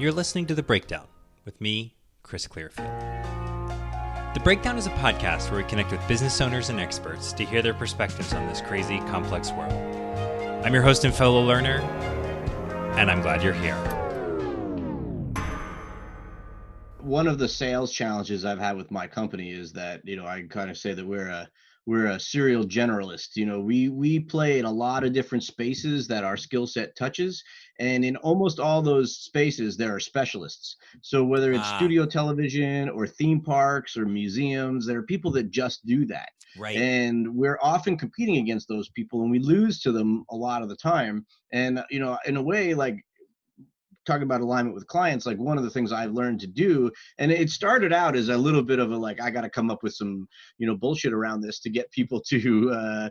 You're listening to The Breakdown with me, Chris Clearfield. The Breakdown is a podcast where we connect with business owners and experts to hear their perspectives on this crazy, complex world. I'm your host and fellow learner, and I'm glad you're here. One of the sales challenges I've had with my company is that, I kind of say that we're a serial generalist. We play in a lot of different spaces that our skill set touches. And in almost all those spaces, there are specialists. So whether it's studio television or theme parks or museums, there are people that just do that. Right. And we're often competing against those people, and we lose to them a lot of the time. And, in a way, like, talking about alignment with clients, like one of the things I've learned to do, and it started out as a little bit of a, like, I got to come up with some, bullshit around this to get people to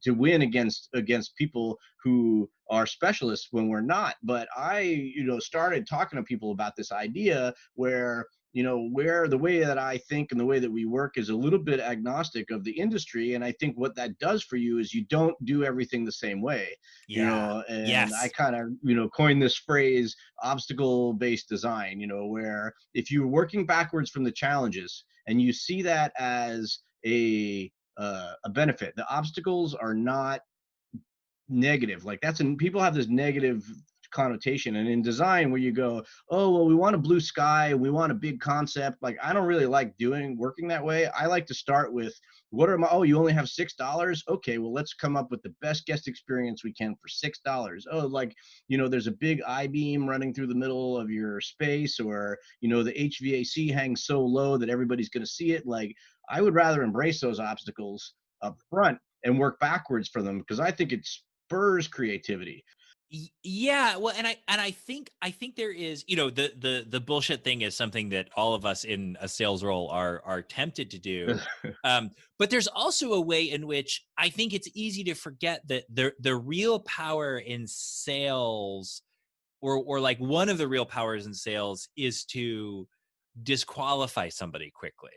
win against people who are specialists when we're not. But I, started talking to people about this idea where the way that I think and the way that we work is a little bit agnostic of the industry. And I think what that does for you is you don't do everything the same way. And Yes. I kind of, coined this phrase, obstacle-based design, where if you're working backwards from the challenges and you see that as a benefit, the obstacles are not negative. Like, people have this negative connotation. And in design, where you go, oh, well, we want a blue sky, we want a big concept. Like, I don't really like working that way. I like to start with, you only have $6? Okay, well, let's come up with the best guest experience we can for $6. Oh, there's a big I-beam running through the middle of your space, or, the HVAC hangs so low that everybody's going to see it. Like, I would rather embrace those obstacles up front and work backwards for them, because I think it spurs creativity. Yeah, well, and I think there is, the bullshit thing is something that all of us in a sales role are tempted to do. But there's also a way in which I think it's easy to forget that the real power in sales, or like one of the real powers in sales, is to disqualify somebody quickly.